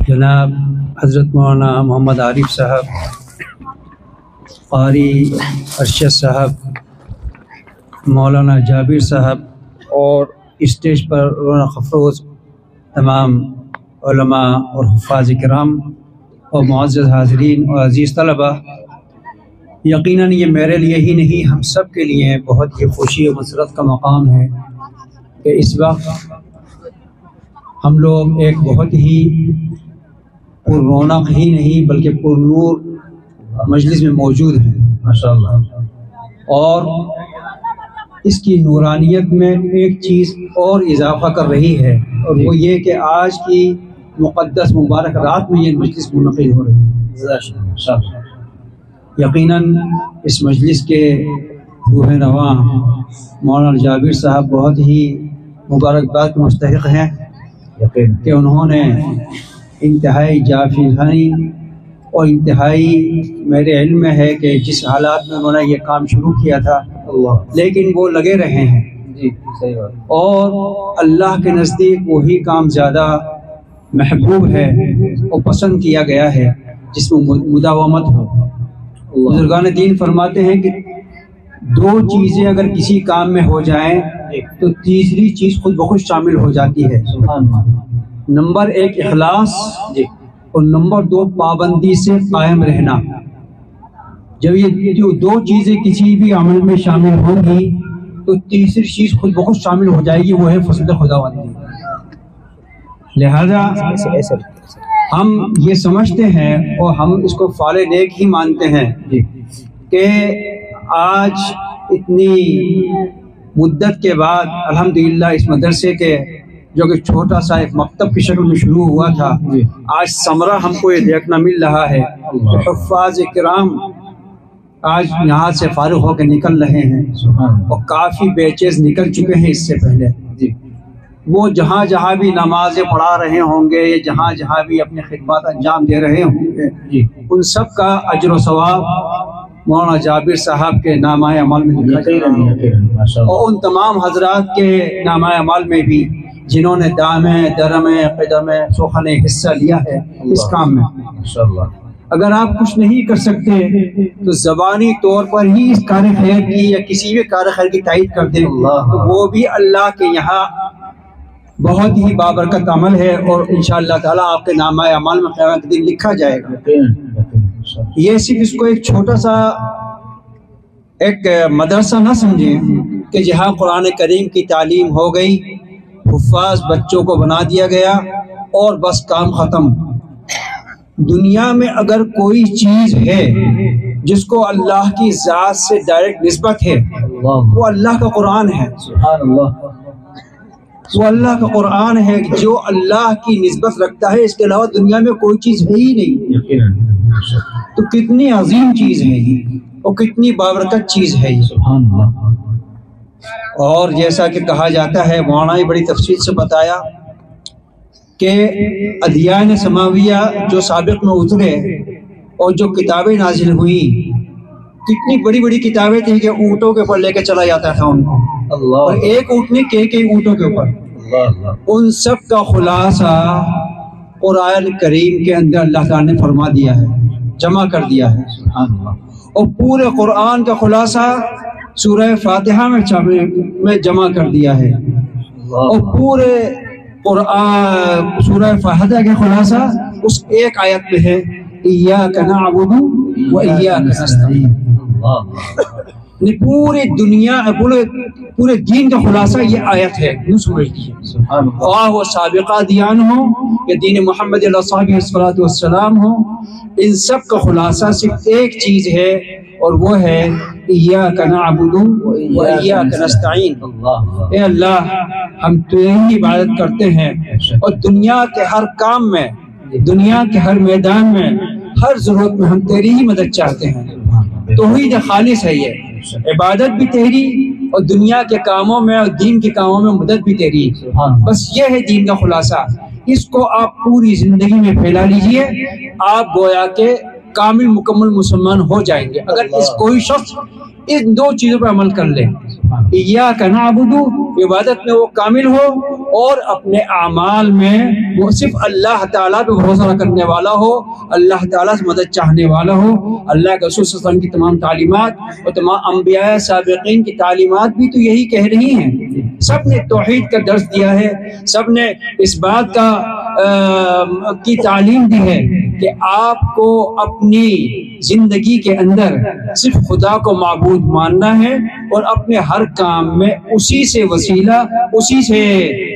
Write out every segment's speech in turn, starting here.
جناب حضرت مولانا محمد عارف صاحب، قاری ارشد صاحب، مولانا جابر صاحب اور اسٹیج پر رونق افروز تمام علماء اور حفاظ کرام اور معزز حاضرین اور عزیز طلبہ، یقیناً یہ میرے لیے ہی نہیں ہم سب کے لیے بہت ہی خوشی و مسرت کا مقام ہے کہ اس وقت ہم لوگ ایک بہت ہی پر رونق ہی نہیں بلکہ پر نور مجلس میں موجود ہیں ماشاءاللہ، اور اس کی نورانیت میں ایک چیز اور اضافہ کر رہی ہے، اور وہ یہ کہ آج کی مقدس مبارک رات میں یہ مجلس منعقد ہو رہی ہے۔ یقیناً اس مجلس کے روح رواں مولانا جابر صاحب بہت ہی مبارکباد کے مستحق ہیں کہ انہوں نے انتہائی جافی اور انتہائی میرے علم میں ہے کہ جس حالات میں انہوں نے یہ کام شروع کیا تھا لیکن وہ لگے رہے ہیں جی صحیح بات، اور اللہ کے نزدیک وہی کام زیادہ محبوب ہے اور پسند کیا گیا ہے جس میں مداومت ہو۔ بزرگان دین فرماتے ہیں کہ دو چیزیں اگر کسی کام میں ہو جائیں تو تیسری چیز خود بخود شامل ہو جاتی ہے۔ نمبر ایک اخلاص اور نمبر دو پابندی سے قائم رہنا۔ جب یہ جو دو چیزیں کسی بھی عمل میں شامل ہوں گی تو تیسری چیز خود بخود شامل ہو جائے گی، وہ ہے فضل خداوندی۔ لہذا ہم یہ سمجھتے ہیں اور ہم اس کو فعال نیک ہی مانتے ہیں کہ آج اتنی مدت کے بعد الحمدللہ اس مدرسے کے جو کہ چھوٹا سا ایک مکتب کی شکل میں شروع ہوا تھا، آج ثمرہ ہم کو یہ دیکھنا مل رہا ہے کہ حفاظ کرام آج یہاں سے فارغ ہو کے نکل رہے ہیں، اور کافی بیچز نکل چکے ہیں اس سے پہلے۔ وہ جہاں جہاں بھی نمازیں پڑھا رہے ہوں گے، جہاں جہاں بھی اپنے خدمات انجام دے رہے ہوں گے، ان سب کا اجر و ثواب مولانا جابر صاحب کے نامہ اعمال میں لکھا جائے گا، اور ان تمام حضرات کے نامہ اعمال میں بھی جنہوں نے دامے درمے قدمے سخن حصہ لیا ہے اس کام میں۔ اگر آپ کچھ نہیں کر سکتے تو زبانی طور پر ہی اس کار خیر کی یا کسی بھی کار خیر کی تائید کر دیں تو وہ بھی اللہ کے یہاں بہت ہی بابرکت عمل ہے، اور انشاءاللہ تعالیٰ آپ کے نامہ اعمال میں قیامت کے دن لکھا جائے گا۔ یہ صرف اس کو ایک چھوٹا سا ایک مدرسہ نہ سمجھیں کہ جہاں قرآن کریم کی تعلیم ہو گئی، حفاظ بچوں کو بنا دیا گیا اور بس کام ختم۔ دنیا میں اگر کوئی چیز ہے جس کو اللہ کی ذات سے ڈائریکٹ نسبت ہے وہ اللہ کا قرآن ہے۔ سبحان اللہ، وہ اللہ کا قرآن ہے جو اللہ کی نسبت رکھتا ہے، اس کے علاوہ دنیا میں کوئی چیز ہے ہی نہیں۔ تو کتنی عظیم چیز ہے یہ اور کتنی بابرکت چیز ہے یہ، سبحان اللہ۔ اور جیسا کہ کہا جاتا ہے، مولانا نے بڑی تفصیل سے بتایا کہ ادیان سماویہ جو سابق میں اترے اور جو کتابیں نازل ہوئی، کتنی بڑی بڑی کتابیں تھیں کہ اونٹوں کے اوپر لے کے چلا جاتا تھا ان کو، اور ایک اونٹ نہیں کئی اونٹوں کے اوپر۔ ان سب کا خلاصہ قرآن کریم کے اندر اللہ تعالیٰ نے فرما دیا ہے، جمع کر دیا ہے، اور پورے قرآن کا خلاصہ سورہ فاتحہ میں جمع کر دیا ہے، اور پورے قرآن سورہ فاتحہ کا خلاصہ اس ایک آیت میں ہے، ایاک نعبد و ایاک نستعین۔ پوری دنیا پورے دین کا خلاصہ یہ آیت ہے، یوں سمجھ لیجیے، خواہ وہ سابقہ دیان ہو یا دین محمد علیہ الصلوۃ والسلام ہو، ان سب کا خلاصہ صرف ایک چیز ہے، اور وہ ہے ایاک نعبد و ایاک نستعین۔ اے اللہ، ہم تیری ہی عبادت کرتے ہیں، اور دنیا کے ہر کام میں، دنیا کے ہر میدان میں، ہر ضرورت میں ہم تیری ہی مدد چاہتے ہیں۔ توحید خالص ہے یہ، عبادت بھی تیری اور دنیا کے کاموں میں اور دین کے کاموں میں مدد بھی تیری، بس یہ ہے دین کا خلاصہ۔ اس کو آپ پوری زندگی میں پھیلا لیجئے، آپ گویا کہ کامل مکمل مسلمان ہو جائیں گے۔ اگر اس کوئی شخص ان دو چیزوں پر عمل کر لیں، ایاک نعبد، عبادت میں وہ کامل ہو، اور اپنے اعمال میں وہ صرف اللہ تعالیٰ پہ بھروسہ کرنے والا ہو، اللہ تعالیٰ سے مدد چاہنے والا ہو۔ اللہ کے رسول صلی اللہ علیہ وسلم کی تمام تعلیمات اور تمام انبیاء سابقین کی تعلیمات بھی تو یہی کہہ رہی ہیں، سب نے توحید کا درس دیا ہے، سب نے اس بات کی تعلیم دی ہے کہ آپ کو اپنی زندگی کے اندر صرف خدا کو معبود ماننا ہے، اور اپنے ہر کام میں اسی سے وسیلہ، اسی سے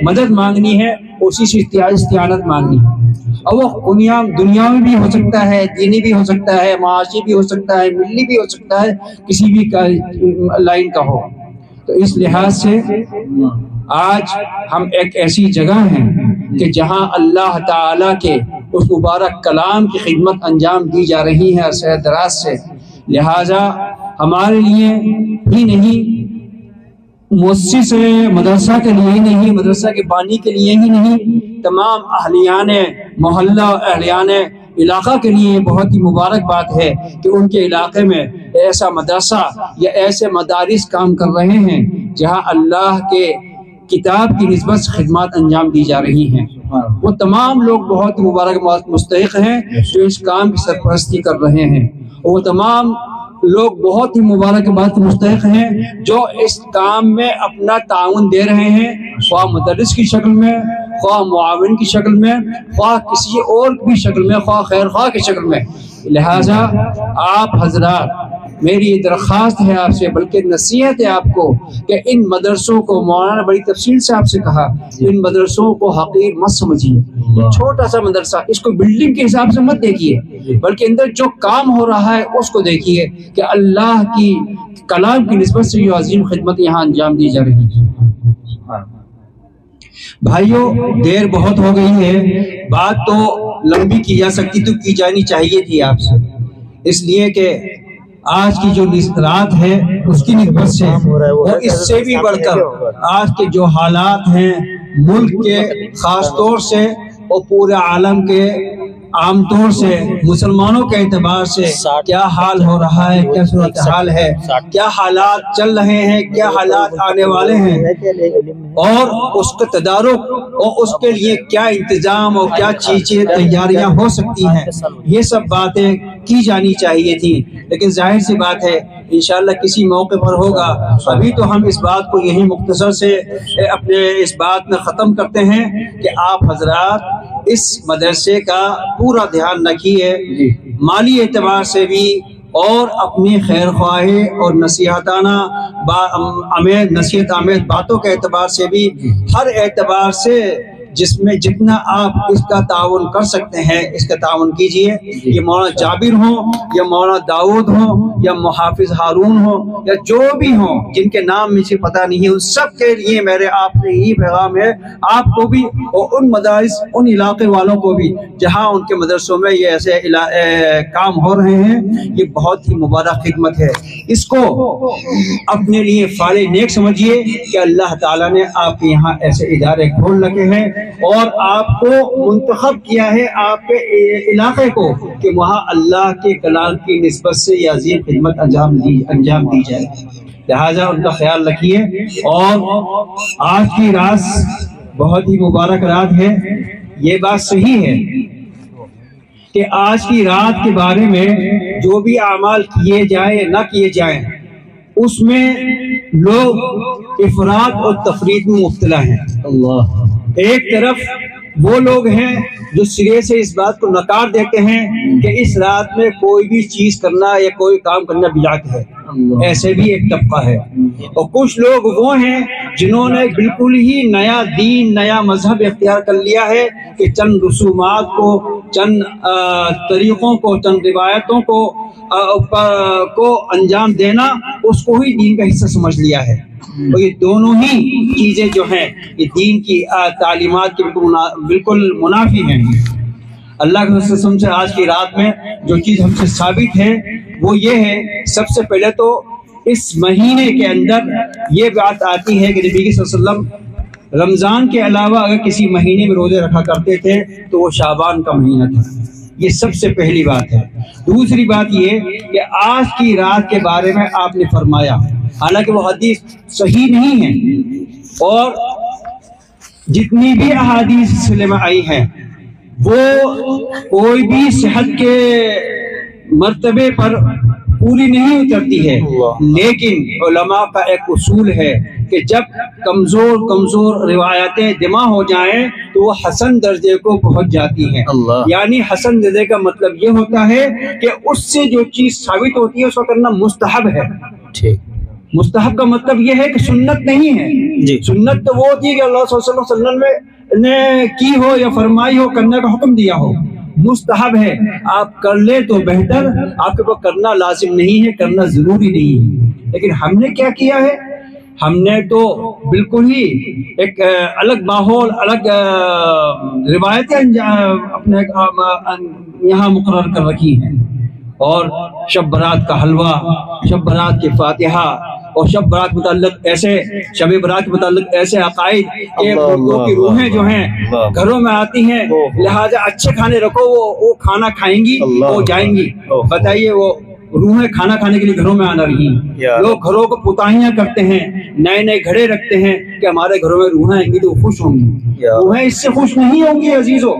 مدد مانگنی ہے، اسی سے استعانت مانگنی ہے۔ اور وہ دنیا میں بھی ہو سکتا ہے، دینی بھی ہو سکتا ہے، معاشی بھی ہو سکتا ہے، ملی بھی ہو سکتا ہے، کسی بھی لائن کا ہو۔ تو اس لحاظ سے آج ہم ایک ایسی جگہ ہیں کہ جہاں اللہ تعالیٰ کے اس مبارک کلام کی خدمت انجام دی جا رہی ہے عرصہ دراز سے، لہٰذا ہمارے لیے ہی نہیں، مؤسس مدرسہ کے لیے ہی نہیں، مدرسہ کے بانی کے لیے ہی نہیں، تمام اہلیان محلہ، اہلیان علاقہ کے لیے بہت ہی مبارک بات ہے کہ ان کے علاقے میں ایسا مدرسہ یا ایسے مدارس کام کر رہے ہیں جہاں اللہ کے کتاب کی نسبت سے خدمات انجام دی جا رہی ہیں۔ وہ تمام لوگ بہت ہی مبارک مستحق ہیں جو اس کام کی سرپرستی کر رہے ہیں، وہ تمام لوگ بہت ہی مبارکباد مستحق ہیں جو اس کام میں اپنا تعاون دے رہے ہیں، خواہ مدرس کی شکل میں، خواہ معاون کی شکل میں، خواہ کسی اور بھی شکل میں، خواہ خیر خواہ کی شکل میں۔ لہٰذا آپ حضرات، میری یہ درخواست ہے آپ سے، بلکہ نصیحت ہے آپ کو کہ ان مدرسوں کو، مولانا بڑی تفصیل سے آپ سے کہا، ان مدرسوں کو حقیر مت سمجھیے۔ چھوٹا سا مدرسہ، اس کو بلڈنگ کے حساب سے مت دیکھیے، بلکہ اندر جو کام ہو رہا ہے اس کو دیکھیے کہ اللہ کی کلام کی نسبت سے یہ عظیم خدمت یہاں انجام دی جا رہی ہے۔ بھائیوں، دیر بہت ہو گئی ہے، بات تو لمبی کی جا سکتی تو کی جانی چاہیے تھی آپ سے، اس لیے کہ آج کی جو رات ہے اس کی نسبت سے اور اس سے بھی بڑھ کر آج کے جو حالات ہیں ملک کے خاص طور سے اور پورے عالم کے عام طور سے، مسلمانوں کے اعتبار سے کیا حال ہو رہا ہے، کیا صورتحال ہے، کیا حالات چل رہے ہیں، کیا حالات آنے والے ہیں، اور اس کا تدارک اور اس کے لیے کیا انتظام اور کیا چیزیں تیاریاں ہو سکتی ہیں، یہ سب باتیں کی جانی چاہیے تھی۔ لیکن ظاہر سی بات ہے انشاءاللہ کسی موقع پر ہوگا۔ ابھی تو ہم اس بات کو یہی مختصر سے اپنے اس بات میں ختم کرتے ہیں کہ آپ حضرات اس مدرسے کا پورا دھیان رکھیے، مالی اعتبار سے بھی اور اپنی خیر خواہی اور نصیحت آمیز باتوں کے اعتبار سے بھی، ہر اعتبار سے جس میں جتنا آپ اس کا تعاون کر سکتے ہیں اس کا تعاون کیجئے۔ یہ مولانا جابر ہوں یا مولانا داؤد ہوں یا محافظ ہارون ہوں یا جو بھی ہوں جن کے نام مجھے پتہ نہیں ہے، ان سب کے لیے میرے آپ سے یہی پیغام ہے، آپ کو بھی اور ان مدارس، ان علاقے والوں کو بھی جہاں ان کے مدرسوں میں یہ ایسے کام ہو رہے ہیں، یہ بہت ہی مبارک خدمت ہے۔ اس کو اپنے لیے فعال نیک سمجھیے کہ اللہ تعالیٰ نے آپ کے یہاں ایسے ادارے کھول رکھے ہیں اور آپ کو منتخب کیا ہے آپ کے علاقے کو کہ وہاں اللہ کے کلام کی نسبت سے یہ عظیم خدمت انجام دی جائے، لہٰذا ان کا خیال رکھیے۔ اور آج کی رات بہت ہی مبارک رات ہے، یہ بات صحیح ہے کہ آج کی رات کے بارے میں جو بھی اعمال کیے جائیں یا نہ کیے جائیں اس میں لوگ افراط اور تفریط میں مبتلا ہیں۔ ایک طرف وہ لوگ ہیں جو سرے سے اس بات کو نکار دیتے ہیں کہ اس رات میں کوئی بھی چیز کرنا یا کوئی کام کرنا بدعت ہے، ایسے بھی ایک طبقہ ہے۔ اور کچھ لوگ وہ ہیں جنہوں نے بالکل ہی نیا دین، نیا مذہب اختیار کر لیا ہے کہ چند رسومات کو، چند طریقوں کو، چند روایتوں کو انجام دینا اس کو ہی دین کا حصہ سمجھ لیا ہے۔ اور یہ دونوں ہی چیزیں جو ہیں یہ دین کی تعلیمات کے بالکل منافی ہیں۔ اللہ کے رسول سے آج کی رات میں جو چیز ہم سے ثابت ہے وہ یہ ہے، سب سے پہلے تو اس مہینے کے اندر یہ بات آتی ہے کہ نبی صلی اللہ علیہ وسلم رمضان کے علاوہ اگر کسی مہینے میں روزے رکھا کرتے تھے تو وہ شعبان کا مہینہ تھا۔ یہ سب سے پہلی بات ہے۔ دوسری بات یہ کہ آج کی رات کے بارے میں آپ نے فرمایا، حالانکہ وہ حدیث صحیح نہیں ہے، اور جتنی بھی احادیث اس سلسلے میں آئی ہیں وہ کوئی بھی صحت کے مرتبے پر پوری نہیں اترتی ہے، لیکن علماء کا ایک اصول ہے کہ جب کمزور روایتیں جمع ہو جائیں تو وہ حسن درجے کو پہنچ جاتی ہیں۔ یعنی حسن درجے کا مطلب یہ ہوتا ہے کہ اس سے جو چیز ثابت ہوتی ہے اس کو کرنا مستحب ہے۔ مستحب کا مطلب یہ ہے کہ سنت نہیں ہے۔ سنت تو وہ ہوتی ہے کہ اللہ صلی اللہ علیہ وسلم نے کی ہو یا فرمائی ہو، کرنے کا حکم دیا ہو۔ مستحب ہے، آپ کر لیں تو بہتر، آپ کے پاس کرنا لازم نہیں ہے، کرنا ضروری نہیں ہے۔ لیکن ہم نے کیا کیا ہے؟ ہم نے تو بالکل ہی ایک الگ ماحول، الگ روایتیں اپنے یہاں مقرر کر رکھی ہیں، اور شب برات کا حلوہ، شب برات کی فاتحہ، اور شب برات متعلق ایسے شب برات کے متعلق ایسے عقائد کہ مردوں کی روحیں جو ہیں گھروں میں آتی ہیں، لہٰذا اچھے کھانے رکھو، وہ کھانا کھائیں گی، وہ جائیں گی۔ بتائیے، وہ روحیں کھانا کھانے کے لیے گھروں میں آنا رہی ہیں۔ لوگ گھروں کو پتائیاں کرتے ہیں، نئے نئے گھڑے رکھتے ہیں کہ ہمارے گھروں میں روحیں آئیں گی تو خوش ہوں گی۔ روحیں اس سے خوش نہیں ہوں گی عزیزوں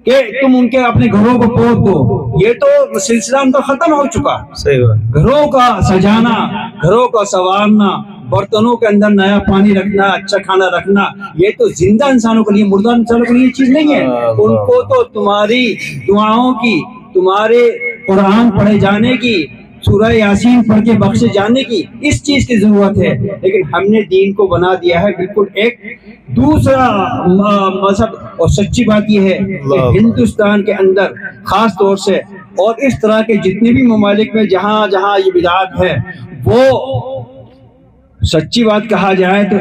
کہ تم ان کے اپنے گھروں کو پوت دو، یہ تو سلسلہ ان کا ختم ہو چکا۔ گھروں کا سجانا، گھروں کا سنوارنا، برتنوں کے اندر نیا پانی رکھنا، اچھا کھانا رکھنا، یہ تو زندہ انسانوں کے لیے، مردہ انسانوں کے لیے یہ چیز نہیں ہے۔ ان کو تو تمہاری دعاؤں کی، تمہارے قرآن پڑھے جانے کی، سورہ یاسین پڑھ کے بخشے جانے کی، اس چیز کی ضرورت ہے۔ لیکن ہم نے دین کو بنا دیا ہے بالکل ایک دوسرا مذہب۔ اور سچی بات یہ ہے کہ ہندوستان کے اندر خاص طور سے، اور اس طرح کے جتنے بھی ممالک میں جہاں جہاں یہ بدعات ہے، وہ سچی بات کہا جائے تو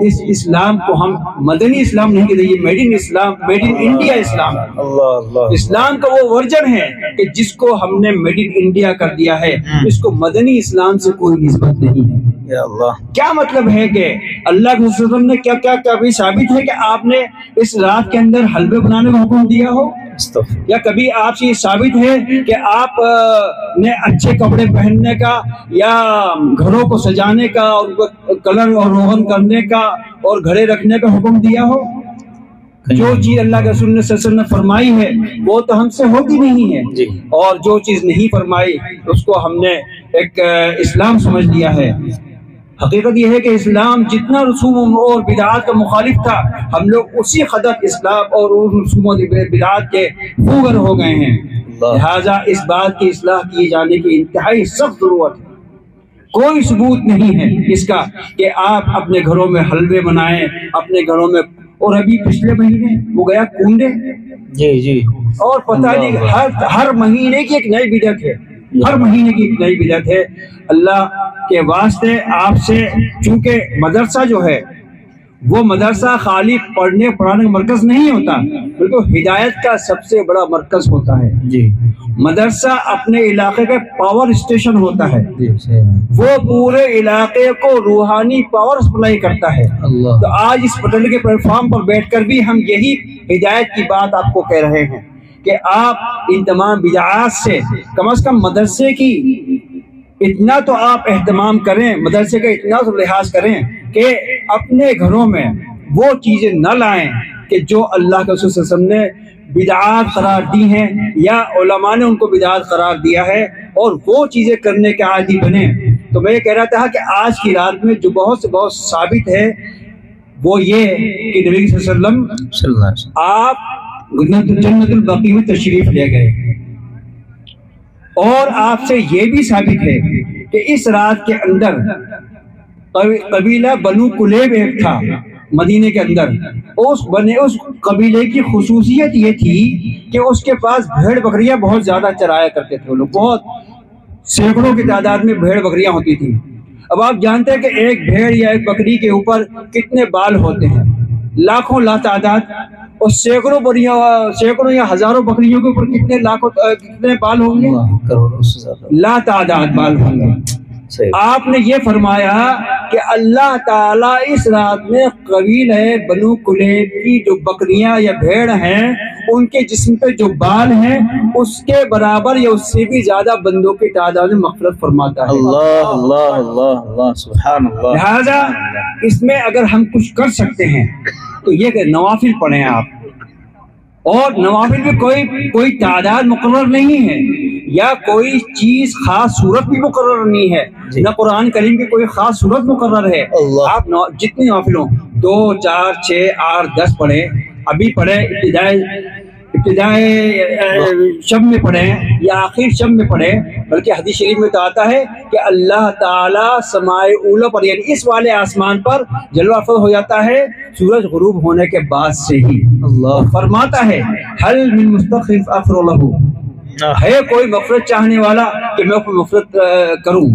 اس اسلام کو ہم مدنی اسلام نہیں کہتے، یہ made in Islam, made in India اسلام ہے۔ اسلام کا وہ ورژن ہے کہ جس کو ہم نے میڈ ان انڈیا کر دیا ہے، اس کو مدنی اسلام سے کوئی نسبت نہیں ہے۔ کیا مطلب ہے کہ اللہ کے رسول نے کیا کبھی ثابت ہے کہ آپ نے اس رات کے اندر حلوے بنانے کا حکم دیا ہو؟ یا کبھی آپ سے یہ ثابت ہے کہ آپ نے اچھے کپڑے پہننے کا، یا گھروں کو سجانے کا، اور کلر اور روغن کرنے کا، اور گھڑے رکھنے کا حکم دیا ہو؟ جو چیز اللہ کے رسول نے صلی اللہ علیہ وسلم نے فرمائی ہے وہ تو ہم سے ہوتی نہیں ہے، اور جو چیز نہیں فرمائی اس کو ہم نے ایک اسلام سمجھ لیا ہے۔ حقیقت یہ ہے کہ اسلام جتنا رسوم اور بدعات کا مخالف تھا، ہم لوگ اسی قدر اسلام اور رسوم و بدعات کے خوگر ہو گئے ہیں۔ لہٰذا اس بات کی اصلاح کیے جانے کی انتہائی سخت ضرورت ہے۔ کوئی ثبوت نہیں ہے اس کا کہ آپ اپنے گھروں میں حلوے بنائیں، اپنے گھروں میں، اور ابھی پچھلے مہینے وہ گیا کنڈے، اور پتہ نہیں ہر مہینے کی ایک نئی بدعت ہے، ہر مہینے کی ایک نئی بدعت ہے۔ اللہ کے واسطے آپ سے، چونکہ مدرسہ جو ہے وہ مدرسہ خالی پڑھنے پڑھانے کا مرکز نہیں ہوتا، بلکہ ہدایت کا سب سے بڑا مرکز ہوتا ہے۔ مدرسہ اپنے علاقے کا پاور اسٹیشن ہوتا ہے، وہ پورے علاقے کو روحانی پاور سپلائی کرتا ہے۔ تو آج اس پٹل کے پلیٹ فارم پر بیٹھ کر بھی ہم یہی ہدایت کی بات آپ کو کہہ رہے ہیں کہ آپ ان تمام بدعات سے کم از کم مدرسے کی اتنا تو آپ اہتمام کریں، مدرسے کا اتنا تو لحاظ کریں کہ اپنے گھروں میں وہ چیزیں نہ لائیں کہ جو اللہ کے رسول صلی اللہ علیہ وسلم نے بدعات قرار دی ہیں، یا علماء نے ان کو بدعات قرار دیا ہے، اور وہ چیزیں کرنے کے عادی بنے۔ تو میں یہ کہہ رہا تھا کہ آج کی رات میں جو بہت ثابت ہے وہ یہ کہ نبی صلی اللہ علیہ وسلم آپ جنت البقیع میں تشریف لے گئے، اور آپ سے یہ بھی ثابت ہے کہ اس رات کے اندر قبیلہ بنو کلیب ایک تھا مدینے کے اندر، اس قبیلے کی خصوصیت یہ تھی کہ اس کے پاس بھیڑ بکریاں بہت زیادہ چرایا کرتے تھے، وہ لوگ بہت سینکڑوں کی تعداد میں بھیڑ بکریاں ہوتی تھیں۔ اب آپ جانتے ہیں کہ ایک بھیڑ یا ایک بکری کے اوپر کتنے بال ہوتے ہیں، لاکھوں لا تعداد، اور سینکڑوں یا ہزاروں بکریوں کے اوپر کتنے بال ہوں گے، لا تعداد بال ہوں گے۔ آپ نے یہ فرمایا کہ اللہ تعالیٰ اس رات میں قبیلہ بنو کلیب کی جو بکریاں یا بھیڑ ہیں ان کے جسم پہ جو بال ہیں اس کے برابر یا اس سے بھی زیادہ بندوں کی تعداد میں مغفرت فرماتا ہے۔ اللہ اللہ اللہ اللہ سبحان اللہ۔ لہذا اس میں اگر ہم کچھ کر سکتے ہیں تو یہ کہ نوافل پڑھیں آپ، اور نوافل میں کوئی تعداد مقرر نہیں ہے یا کوئی چیز خاص صورت بھی مقرر نہیں ہے، نہ قرآن کریم کی کوئی خاص صورت مقرر ہے۔ آپ جتنی نوافل ہوں 2 4 6 8 10 پڑھیں، ابھی پڑھیں، ابتدائے شب میں پڑھیں یا آخر شب میں پڑھیں، بلکہ حدیث شریف میں تو آتا ہے کہ اللہ تعالیٰ سمائے اولا پر یعنی اس والے آسمان پر جلوہ افروز ہو جاتا ہے سورج غروب ہونے کے بعد سے ہی۔ اللہ فرماتا ہے حل من مستغفر اغفر لہ، ہے کوئی مغفرت چاہنے والا کہ میں اس کو مغفرت کروں،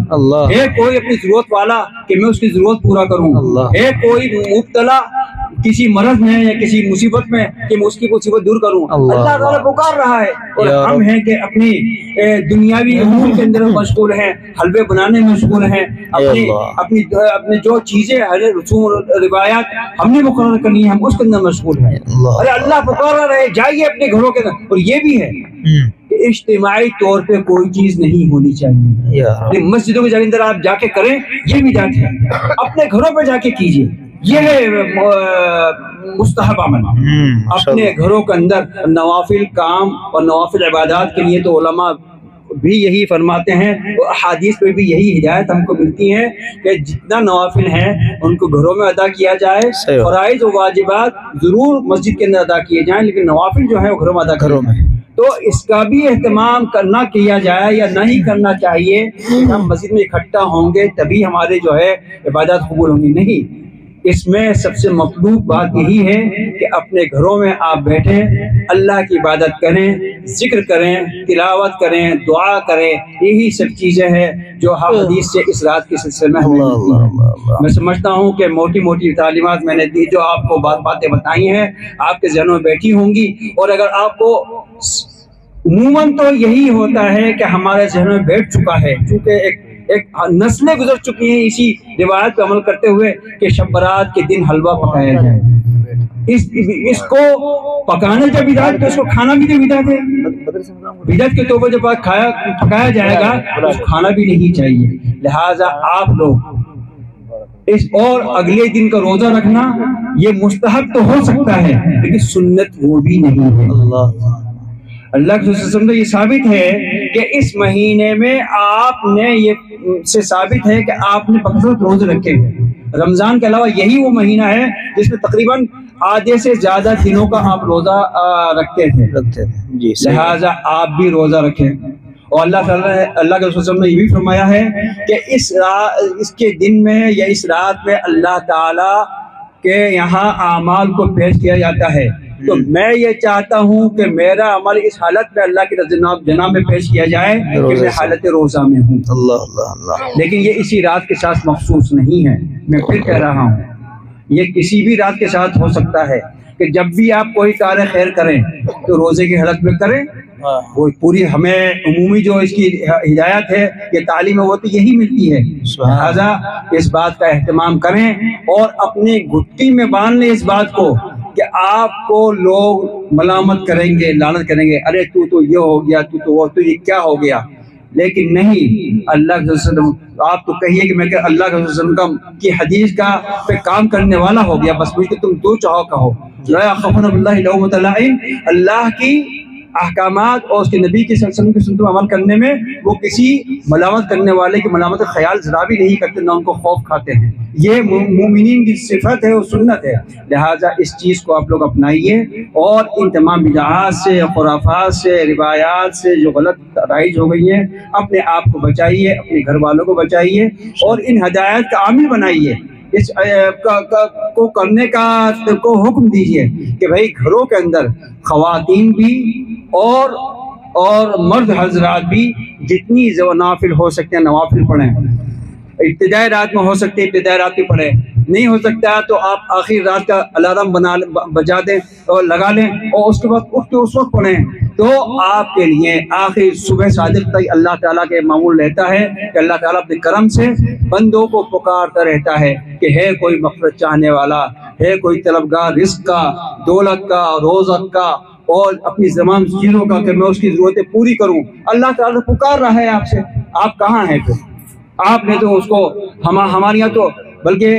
ہے کوئی اپنی ضرورت والا کہ میں اس کی ضرورت پورا کروں، ہے کوئی مبتلا کسی مرض میں یا کسی مصیبت میں کہ میں اس کی مصیبت دور کروں، اللہ تعالیٰ پکار رہا ہے، اور ہم ہیں کہ اپنی دنیاوی امور کے اندر مشغول ہیں، حلوے بنانے میں مشغول ہیں، اپنی جو چیزیں رسوم روایات ہم نے مقرر کرنی ہے ہم اس کے اندر مشغول ہیں۔ ارے اللہ پکار رہا ہے، جائیے اپنے گھروں کے اندر۔ اور یہ بھی ہے کہ اجتماعی طور پہ کوئی چیز نہیں ہونی چاہیے، مسجدوں کے اندر آپ جا کے کریں یہ بھی جاتے ہیں، اپنے گھروں پہ جا کے کیجیے، یہ ہے مستحب عمل۔ اپنے گھروں کے اندر نوافل کام اور نوافل عبادات کے لیے تو علماء بھی یہی فرماتے ہیں، احادیث میں بھی یہی ہدایت ہم کو ملتی ہے کہ جتنا نوافل ہیں ان کو گھروں میں ادا کیا جائے، فرائض و واجبات ضرور مسجد کے اندر ادا کیے جائیں لیکن نوافل جو ہے وہ گھروں میں ادا کروں میں، تو اس کا بھی اہتمام کرنا کیا جائے یا نہیں کرنا چاہیے۔ ہم مسجد میں اکٹھا ہوں گے تبھی ہمارے جو ہے عبادات قبول ہوں گی، نہیں، اس میں سب سے مطلوب بات یہی ہے کہ اپنے گھروں میں آپ بیٹھیں، اللہ کی عبادت کریں، ذکر کریں، تلاوت کریں، دعا کریں، یہی سب چیزیں ہیں جو حدیث سے اس رات کے سلسلے میں ہمیں ملتی ہیں۔ میں سمجھتا ہوں کہ موٹی موٹی تعلیمات میں نے دی جو آپ کو باتیں بتائی ہیں آپ کے ذہنوں میں بیٹھی ہوں گی، اور اگر آپ کو عموماً تو یہی ہوتا ہے کہ ہمارے ذہن میں بیٹھ چکا ہے، چونکہ ایک نسلیں گزر چکی ہیں اسی روایت پہ عمل کرتے ہوئے کہ شب برات کے دن حلوہ پکایا جائے، اس کو پکانے جب بدعت تو اس کو کھانا بھی نہیں بدعت ہے، بدعت کے طور پر جب پکایا جائے گا تو کھانا بھی نہیں چاہیے۔ لہٰذا آپ لوگ اور اگلے دن کا روزہ رکھنا یہ مستحب تو ہو سکتا ہے لیکن سنت وہ بھی نہیں ہے۔ اللہ کے رسول سے یہ ثابت ہے کہ اس مہینے میں آپ نے یہ سے ثابت ہے کہ آپ نے بکثرت روزے رکھے ہیں۔ رمضان کے علاوہ یہی وہ مہینہ ہے جس میں تقریباً آدھے سے زیادہ دنوں کا آپ روزہ رکھتے تھے، لہٰذا آپ بھی روزہ رکھیں۔ اور اللہ کے رسول نے یہ بھی فرمایا ہے کہ اس کے دن میں یا اس رات میں اللہ تعالی کے یہاں اعمال کو پیش کیا جاتا ہے، تو میں یہ چاہتا ہوں کہ میرا عمل اس حالت میں اللہ کی جناب میں پیش کیا جائے کہ میں حالت روزہ میں ہوں۔ لیکن یہ اسی رات کے ساتھ مخصوص نہیں ہے، میں پھر کہہ رہا ہوں یہ کسی بھی رات کے ساتھ ہو سکتا ہے کہ جب بھی آپ کوئی کار خیر کریں تو روزے کی حالت میں کریں، وہ پوری ہمیں عمومی جو اس کی ہدایت ہے یہ تعلیم وہ تو یہی ملتی ہے، لہٰذا اس بات کا اہتمام کریں اور اپنی گھٹی میں باندھ لیں اس بات کو کہ آپ کو لوگ ملامت کریں گے، لعنت کریں گے، ارے تو یہ ہو گیا، تو یہ کیا ہو گیا، لیکن نہیں، اللہ کے وسلم آپ تو کہیے کہ میں کہ اللہ کے وسلم کی حدیث کا پہ کام کرنے والا ہو گیا، بس مجھے تم دو چاہو کہو، لا یخافون باللہ لومۃ لائم، اللہ کی احکامات اور اس کے نبی کی صلی اللہ علیہ وسلم کی سنت پر عمل کرنے میں وہ کسی ملامت کرنے والے کی ملامت کا خیال ذرا بھی نہیں کرتے، نہ ان کو خوف کھاتے ہیں، یہ مومنین کی صفت ہے اور سنت ہے۔ لہٰذا اس چیز کو آپ لوگ اپنائیے اور ان تمام بدعات سے، خرافات سے، روایات سے جو غلط رائج ہو گئی ہیں اپنے آپ کو بچائیے، اپنے گھر والوں کو بچائیے اور ان ہدایت کا عامل بنائیے، اس کو کرنے کا کو حکم دیجیے کہ بھائی گھروں کے اندر خواتین بھی اور مرد حضرات بھی جتنی نوافل ہو سکتے ہیں نوافل پڑھیں، ابتدائی رات میں ہو سکتے ابتدائی رات میں پڑھیں، نہیں ہو سکتا تو آپ آخری رات کا الارم بجا دیں اور لگا لیں اور اس کے بعد اٹھ کے اس وقت پڑھیں، تو آپ کے لیے آخری صبح صادق تک اللہ تعالیٰ کے معمول رہتا ہے کہ اللہ تعالیٰ اپنے کرم سے بندوں کو پکارتا رہتا ہے کہ ہے کوئی مغفرت چاہنے والا، ہے کوئی طلبگار رزق کا، دولت کا، روزق کا، اور اپنی تمام چیزوں کا کہ میں اس کی ضرورتیں پوری کروں. اللہ تعالیٰ پکار رہا ہے آپ سے, آپ کہاں ہیں پھر؟ آپ نے تو اس کو ہمارے یہاں تو بلکہ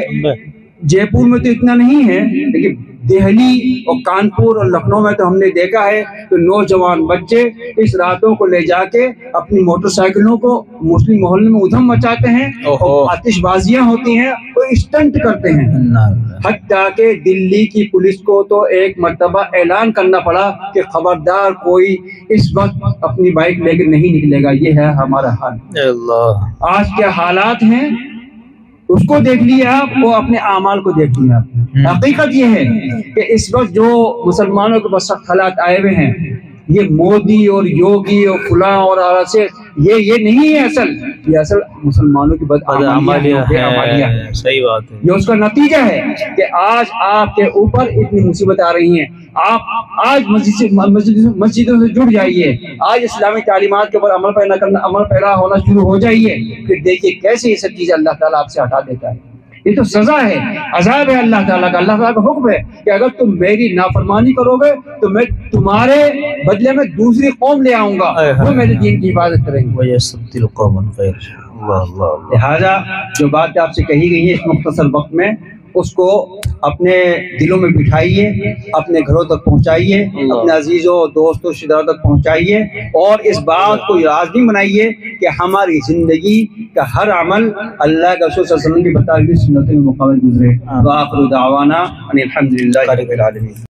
جے پور میں تو اتنا نہیں ہے, لیکن دہلی اور کانپور اور لکھنؤ میں تو ہم نے دیکھا ہے کہ نوجوان بچے اس راتوں کو لے جا کے اپنی موٹر سائیکلوں کو مسلم محلے میں ادھم مچاتے ہیں, اور آتش بازیاں ہوتی ہیں, وہ اسٹنٹ کرتے ہیں. حتیٰ کہ دلی کی پولیس کو تو ایک مرتبہ اعلان کرنا پڑا کہ خبردار کوئی اس وقت اپنی بائک لے کے نہیں نکلے گا. یہ ہے ہمارا حال. آج کیا حالات ہیں اس کو دیکھ لیا آپ, وہ اپنے اعمال کو دیکھ لیا آپ. حقیقت یہ ہے کہ اس وقت جو مسلمانوں کے پاس سخت حالات آئے ہوئے ہیں, یہ مودی اور یوگی اور فلاں اور ایسے یہ نہیں ہے اصل, یہ اصل مسلمانوں کی بدعمالیاں ہیں. صحیح بات ہے. یہ اس کا نتیجہ ہے کہ آج آپ کے اوپر اتنی مصیبت آ رہی ہیں. آپ آج مسجدوں سے جڑ جائیے, آج اسلامی تعلیمات کے اوپر عمل پیرا ہونا شروع ہو جائیے, پھر دیکھیے کیسے یہ سب چیزیں اللہ تعالیٰ آپ سے ہٹا دیتا ہے. یہ تو سزا ہے, عذاب ہے اللہ تعالیٰ کا. اللہ تعالیٰ کا حکم ہے کہ اگر تم میری نافرمانی کرو گے تو میں تمہارے بدلے میں دوسری قوم لے آؤں گا, وہ میرے دین کی حفاظت کریں گے. لہٰذا جو بات آپ سے کہی گئی ہے اس مختصر وقت میں, اس کو اپنے دلوں میں بٹھائیے, اپنے گھروں تک پہنچائیے, اپنے عزیزوں دوستوں رشتہ داروں تک پہنچائیے, اور اس بات کو لازمی بنائیے کہ ہماری زندگی کا ہر عمل اللہ کے رسول صلی اللہ علیہ وسلم کی بتائی ہوئی سنتوں کے مطابق گزرے. وآخر دعوانا ان الحمد للہ رب العالمین.